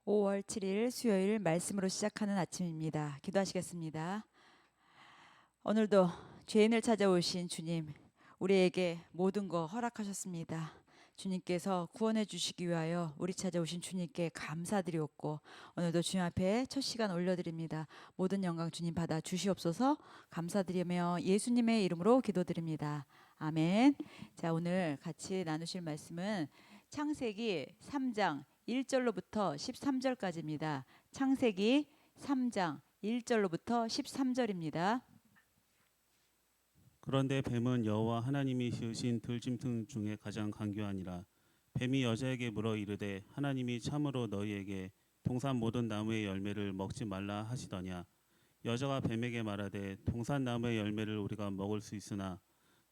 5월 7일 수요일 말씀으로 시작하는 아침입니다. 기도하시겠습니다. 오늘도 죄인을 찾아오신 주님, 우리에게 모든 거 허락하셨습니다. 주님께서 구원해 주시기 위하여 우리 찾아오신 주님께 감사드리옵고, 오늘도 주님 앞에 첫 시간 올려드립니다. 모든 영광 주님 받아 주시옵소서. 감사드리며 예수님의 이름으로 기도드립니다. 아멘. 자, 오늘 같이 나누실 말씀은 창세기 3장 1절로부터 13절까지입니다. 창세기 3장 1절로부터 13절입니다. 그런데 뱀은 여호와 하나님이 지으신 들짐승 중에 가장 간교하니라. 뱀이 여자에게 물어 이르되 하나님이 참으로 너희에게 동산 모든 나무의 열매를 먹지 말라 하시더냐. 여자가 뱀에게 말하되 동산 나무의 열매를 우리가 먹을 수 있으나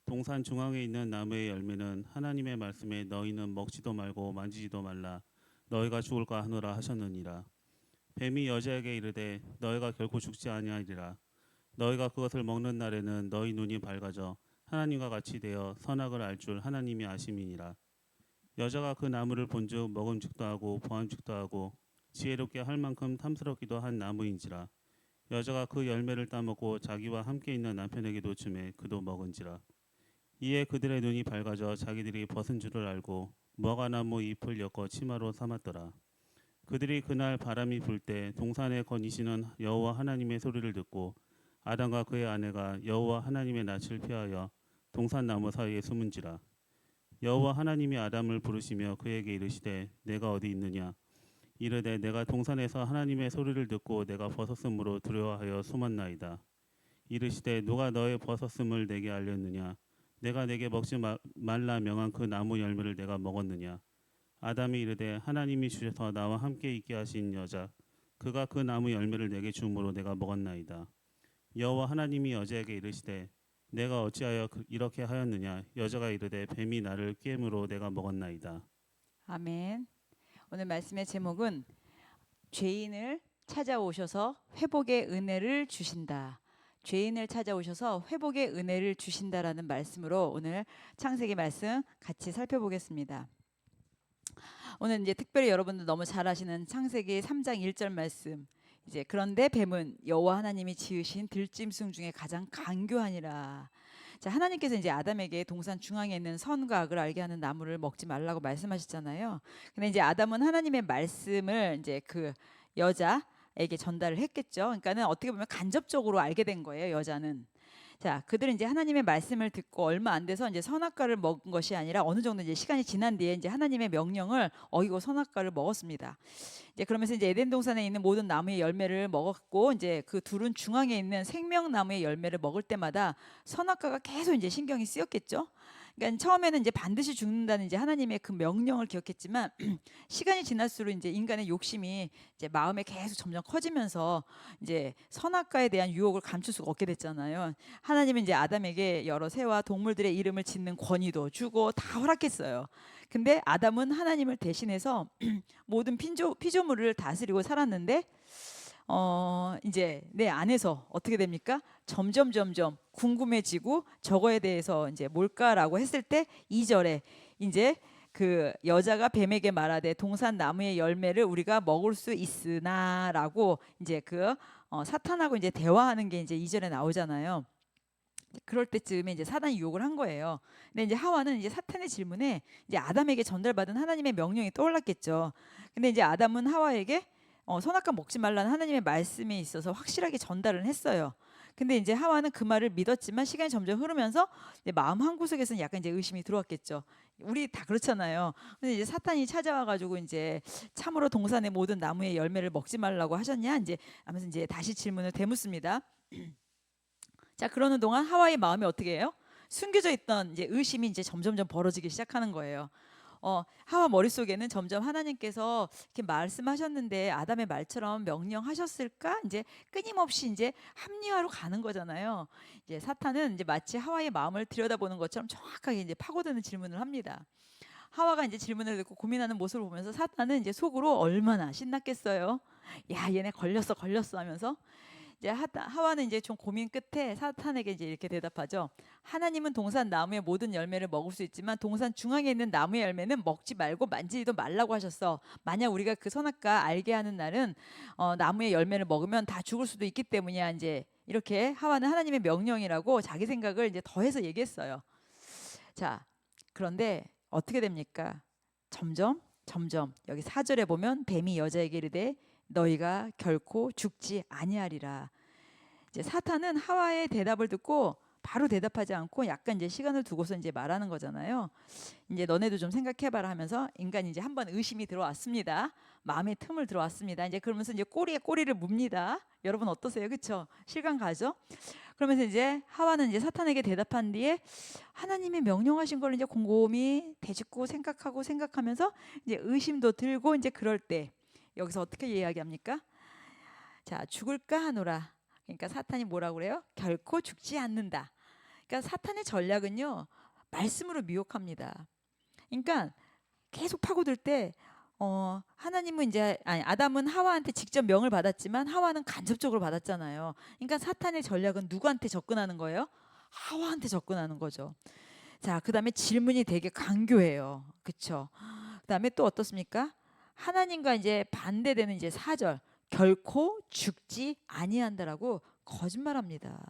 동산 중앙에 있는 나무의 열매는 하나님의 말씀에 너희는 먹지도 말고 만지지도 말라 너희가 죽을까 하노라 하셨느니라. 뱀이 여자에게 이르되 너희가 결코 죽지 아니하리라. 너희가 그것을 먹는 날에는 너희 눈이 밝아져 하나님과 같이 되어 선악을 알 줄 하나님이 아심이니라. 여자가 그 나무를 본즉 먹음직도 하고 보암직도 하고 지혜롭게 할 만큼 탐스럽기도 한 나무인지라. 여자가 그 열매를 따먹고 자기와 함께 있는 남편에게도 주매 그도 먹은지라. 이에 그들의 눈이 밝아져 자기들이 벗은 줄을 알고 무화과나무 잎을 엮어 치마로 삼았더라. 그들이 그날 바람이 불 때 동산에 거니시는 여호와 하나님의 소리를 듣고 아담과 그의 아내가 여호와 하나님의 낯을 피하여 동산 나무 사이에 숨은지라. 여호와 하나님이 아담을 부르시며 그에게 이르시되 내가 어디 있느냐. 이르되 내가 동산에서 하나님의 소리를 듣고 내가 벗었으므로 두려워하여 숨었나이다. 이르시되 누가 너의 벗었음을 내게 알렸느냐. 내가 내게 먹지 말라 명한 그 나무 열매를 내가 먹었느냐. 아담이 이르되 하나님이 주셔서 나와 함께 있게 하신 여자 그가 그 나무 열매를 내게 주므로 내가 먹었나이다. 여호와 하나님이 여자에게 이르시되 내가 어찌하여 이렇게 하였느냐. 여자가 이르되 뱀이 나를 꾀므로 내가 먹었나이다. 아멘. 오늘 말씀의 제목은 죄인을 찾아오셔서 회복의 은혜를 주신다. 죄인을 찾아오셔서 회복의 은혜를 주신다라는 말씀으로 오늘 창세기 말씀 같이 살펴보겠습니다. 오늘 이제 특별히 여러분들 너무 잘 아시는 창세기 3장 1절 말씀. 이제 그런데 뱀은 여호와 하나님이 지으신 들짐승 중에 가장 간교하니라. 자, 하나님께서 이제 아담에게 동산 중앙에 있는 선과 악을 알게 하는 나무를 먹지 말라고 말씀하셨잖아요. 근데 이제 아담은 하나님의 말씀을 이제 그 여자에게 전달을 했겠죠. 그러니까는 어떻게 보면 간접적으로 알게 된 거예요, 여자는. 자, 그들은 이제 하나님의 말씀을 듣고 얼마 안 돼서 이제 선악과를 먹은 것이 아니라 어느 정도 이제 시간이 지난 뒤에 이제 하나님의 명령을 어기고 선악과를 먹었습니다. 이제 그러면서 이제 에덴 동산에 있는 모든 나무의 열매를 먹었고, 이제 그 둘은 중앙에 있는 생명나무의 열매를 먹을 때마다 선악과가 계속 이제 신경이 쓰였겠죠. 그러니까 처음에는 이제 반드시 죽는다는 이제 하나님의 그 명령을 기억했지만 시간이 지날수록 이제 인간의 욕심이 이제 마음에 계속 점점 커지면서 이제 선악과에 대한 유혹을 감출 수가 없게 됐잖아요. 하나님은 이제 아담에게 여러 새와 동물들의 이름을 짓는 권위도 주고 다 허락했어요. 근데 아담은 하나님을 대신해서 모든 피조물을 다스리고 살았는데 이제 내 안에서 어떻게 됩니까? 점점 궁금해지고 저거에 대해서 이제 뭘까라고 했을 때 2절에 이제 그 여자가 뱀에게 말하되 동산 나무의 열매를 우리가 먹을 수 있으나라고 이제 그 사탄하고 이제 대화하는 게 이제 2절에 나오잖아요. 그럴 때쯤에 이제 사단이 유혹을 한 거예요. 근데 이제 하와는 이제 사탄의 질문에 이제 아담에게 전달받은 하나님의 명령이 떠올랐겠죠. 근데 이제 아담은 하와에게 선악과 먹지 말라는 하나님의 말씀에 있어서 확실하게 전달을 했어요. 근데 이제 하와는 그 말을 믿었지만 시간이 점점 흐르면서 이제 마음 한구석에서는 약간 이제 의심이 들어왔겠죠. 우리 다 그렇잖아요. 근데 이제 사탄이 찾아와가지고 이제 참으로 동산의 모든 나무의 열매를 먹지 말라고 하셨냐? 이제 하면서 이제 다시 질문을 되묻습니다. 자, 그러는 동안 하와의 마음이 어떻게 해요? 숨겨져 있던 이제 의심이 이제 점점점 벌어지기 시작하는 거예요. 하와 머릿속에는 점점 하나님께서 이렇게 말씀하셨는데 아담의 말처럼 명령하셨을까? 이제 끊임없이 이제 합리화로 가는 거잖아요. 이제 사탄은 이제 마치 하와의 마음을 들여다보는 것처럼 정확하게 이제 파고드는 질문을 합니다. 하와가 이제 질문을 듣고 고민하는 모습을 보면서 사탄은 이제 속으로 얼마나 신났겠어요. 야, 얘네 걸렸어 하면서 이제 하와는 이제 좀 고민 끝에 사탄에게 이제 이렇게 대답하죠. 하나님은 동산 나무의 모든 열매를 먹을 수 있지만 동산 중앙에 있는 나무의 열매는 먹지 말고 만지지도 말라고 하셨어. 만약 우리가 그 선악과 알게 하는 날은 나무의 열매를 먹으면 다 죽을 수도 있기 때문이야. 이제 이렇게 하와는 하나님의 명령이라고 자기 생각을 이제 더해서 얘기했어요. 자, 그런데 어떻게 됩니까? 점점 여기 4절에 보면 뱀이 여자에게 이르되 너희가 결코 죽지 아니하리라. 이제 사탄은 하와의 대답을 듣고 바로 대답하지 않고 약간 이제 시간을 두고서 이제 말하는 거잖아요. 이제 너네도 좀 생각해봐라 하면서 인간이 이제 한번 의심이 들어왔습니다. 마음의 틈을 들어왔습니다. 이제 그러면서 이제 꼬리에 꼬리를 묻니다. 여러분 어떠세요? 그렇죠? 실감 가죠? 그러면서 이제 하와는 이제 사탄에게 대답한 뒤에 하나님이 명령하신 걸 이제 곰곰이 되짚고 생각하면서 이제 의심도 들고 이제 그럴 때 여기서 어떻게 이야기합니까? 자, 죽을까 하노라. 그러니까 사탄이 뭐라고 그래요? 결코 죽지 않는다. 그러니까 사탄의 전략은요, 말씀으로 미혹합니다. 그러니까 계속 파고들 때 하나님은 이제 아담은 하와한테 직접 명을 받았지만 하와는 간접적으로 받았잖아요. 그러니까 사탄의 전략은 누구한테 접근하는 거예요? 하와한테 접근하는 거죠. 자, 그다음에 질문이 되게 강교해요. 그렇죠? 그다음에 또 어떻습니까? 하나님과 이제 반대되는 이제 4절 결코 죽지 아니한다라고 거짓말합니다.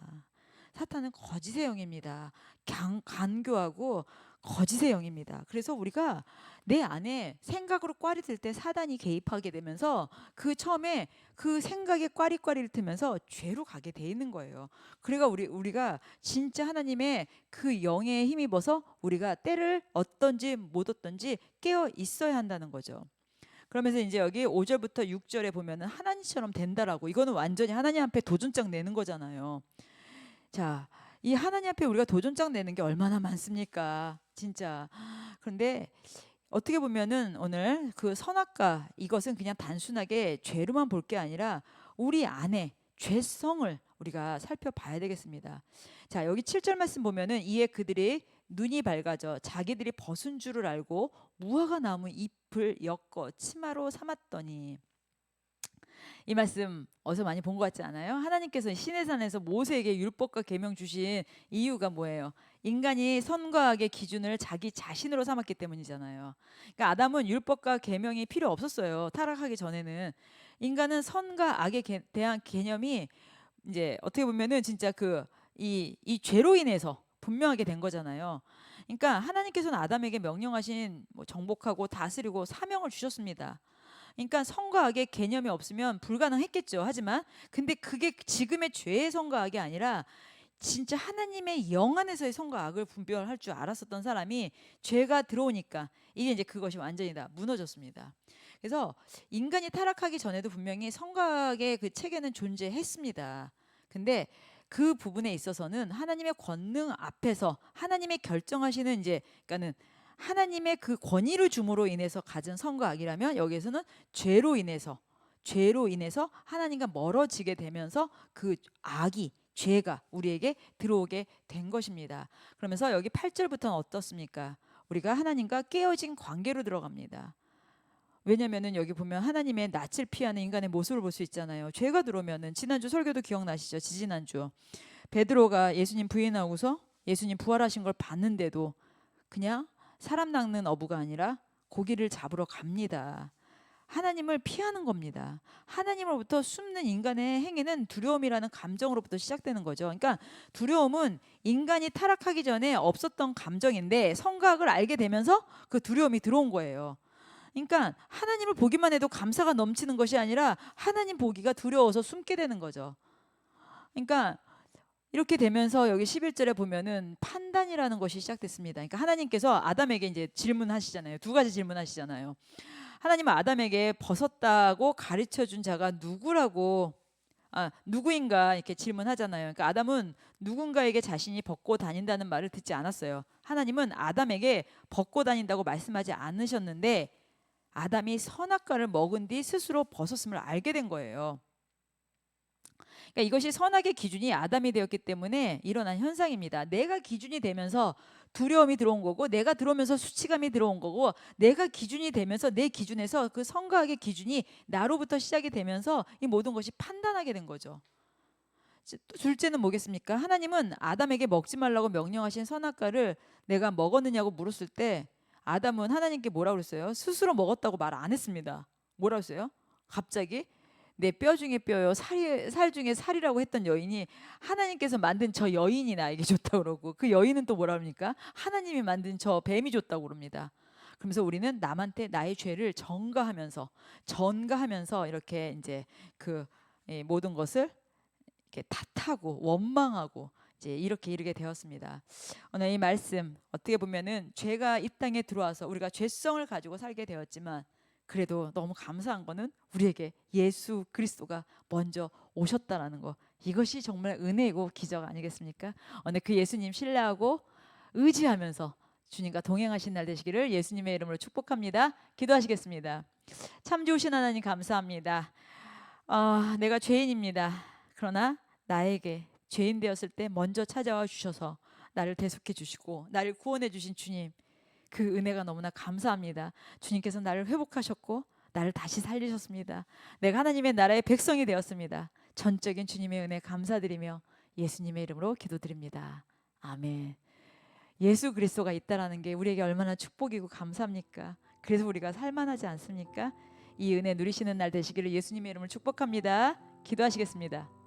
사탄은 거짓의 영입니다. 간교하고 거짓의 영입니다. 그래서 우리가 내 안에 생각으로 꽈리 들 때 사단이 개입하게 되면서 그 처음에 그 생각에 꽈리를 틀면서 죄로 가게 돼 있는 거예요. 그러니까 우리가 진짜 하나님의 그 영에 힘입어서 우리가 때를 얻든지 못 얻든지 깨어 있어야 한다는 거죠. 그러면서 이제 여기 5절부터 6절에 보면은 하나님처럼 된다라고, 이거는 완전히 하나님 앞에 도전장 내는 거잖아요. 자, 이 하나님 앞에 우리가 도전장 내는 게 얼마나 많습니까? 진짜. 그런데 어떻게 보면은 오늘 그 선악과 이것은 그냥 단순하게 죄로만 볼 게 아니라 우리 안에 죄성을 우리가 살펴봐야 되겠습니다. 자, 여기 7절 말씀 보면은 이에 그들이 눈이 밝아져 자기들이 벗은 줄을 알고 무화과 나무 잎을 엮어 치마로 삼았더니, 이 말씀 어디서 많이 본 것 같지 않아요? 하나님께서 시내산에서 모세에게 율법과 계명 주신 이유가 뭐예요? 인간이 선과 악의 기준을 자기 자신으로 삼았기 때문이잖아요. 그러니까 아담은 율법과 계명이 필요 없었어요. 타락하기 전에는. 인간은 선과 악에 대한 개념이 이제 어떻게 보면은 진짜 이 죄로 인해서 분명하게 된 거잖아요. 그러니까 하나님께서는 아담에게 명령하신 정복하고 다스리고 사명을 주셨습니다. 그러니까 선과 악의 개념이 없으면 불가능했겠죠. 하지만 근데 그게 지금의 죄의 선과 악이 아니라 진짜 하나님의 영 안에서의 선과 악을 분별할 줄 알았었던 사람이 죄가 들어오니까 이게 이제 그것이 완전히 다 무너졌습니다. 그래서 인간이 타락하기 전에도 분명히 선과 악의 그 체계는 존재했습니다. 근데 그 부분에 있어서는 하나님의 권능 앞에서 하나님의 결정하시는 이제 그러니까는 하나님의 그 권위를 줌으로 인해서 가진 선과 악이라면 여기에서는 죄로 인해서 하나님과 멀어지게 되면서 그 악이 죄가 우리에게 들어오게 된 것입니다. 그러면서 여기 8절부터는 어떻습니까? 우리가 하나님과 깨어진 관계로 들어갑니다. 왜냐면은 여기 보면 하나님의 낯을 피하는 인간의 모습을 볼 수 있잖아요. 죄가 들어오면은 지난주 설교도 기억나시죠? 지지난주 베드로가 예수님 부인하고서 예수님 부활하신 걸 봤는데도 그냥 사람 낚는 어부가 아니라 고기를 잡으러 갑니다. 하나님을 피하는 겁니다. 하나님으로부터 숨는 인간의 행위는 두려움이라는 감정으로부터 시작되는 거죠. 그러니까 두려움은 인간이 타락하기 전에 없었던 감정인데 성각을 알게 되면서 그 두려움이 들어온 거예요. 그러니까 하나님을 보기만 해도 감사가 넘치는 것이 아니라 하나님 보기가 두려워서 숨게 되는 거죠. 그러니까 이렇게 되면서 여기 11절에 보면은 판단이라는 것이 시작됐습니다. 그러니까 하나님께서 아담에게 이제 질문하시잖아요. 두 가지 질문하시잖아요. 하나님은 아담에게 벗었다고 가르쳐 준 자가 누구인가 이렇게 질문하잖아요. 그러니까 아담은 누군가에게 자신이 벗고 다닌다는 말을 듣지 않았어요. 하나님은 아담에게 벗고 다닌다고 말씀하지 않으셨는데 아담이 선악과를 먹은 뒤 스스로 벗었음을 알게 된 거예요. 그러니까 이것이 선악의 기준이 아담이 되었기 때문에 일어난 현상입니다. 내가 기준이 되면서 두려움이 들어온 거고, 내가 들어오면서 수치감이 들어온 거고, 내가 기준이 되면서 내 기준에서 그 선과 악의 기준이 나로부터 시작이 되면서 이 모든 것이 판단하게 된 거죠. 또 둘째는 뭐겠습니까? 하나님은 아담에게 먹지 말라고 명령하신 선악과를 내가 먹었느냐고 물었을 때 아담은 하나님께 뭐라고 그랬어요? 스스로 먹었다고 말 안 했습니다. 뭐라고 했어요? 갑자기 내 뼈 중에 뼈요 살 중에 살이라고 했던 여인이 하나님께서 만든 저 여인이 나에게 줬다고 그러고, 그 여인은 또 뭐라 합니까? 하나님이 만든 저 뱀이 줬다고 그럽니다. 그러면서 우리는 남한테 나의 죄를 전가하면서 이렇게 이제 그 모든 것을 이렇게 탓하고 원망하고 이제 이렇게 이르게 되었습니다. 오늘 이 말씀 어떻게 보면은 죄가 이 땅에 들어와서 우리가 죄성을 가지고 살게 되었지만, 그래도 너무 감사한 거는 우리에게 예수 그리스도가 먼저 오셨다라는 거, 이것이 정말 은혜이고 기적 아니겠습니까? 오늘 그 예수님 신뢰하고 의지하면서 주님과 동행하신 날 되시기를 예수님의 이름으로 축복합니다. 기도하시겠습니다. 참 좋으신 하나님 감사합니다. 내가 죄인입니다. 그러나 나에게 죄인 되었을 때 먼저 찾아와 주셔서 나를 대속해 주시고 나를 구원해 주신 주님, 그 은혜가 너무나 감사합니다. 주님께서 나를 회복하셨고 나를 다시 살리셨습니다. 내가 하나님의 나라의 백성이 되었습니다. 전적인 주님의 은혜 감사드리며 예수님의 이름으로 기도드립니다. 아멘. 예수 그리스도가 있다라는 게 우리에게 얼마나 축복이고 감사합니까? 그래서 우리가 살만하지 않습니까? 이 은혜 누리시는 날 되시기를 예수님의 이름을 축복합니다. 기도하시겠습니다.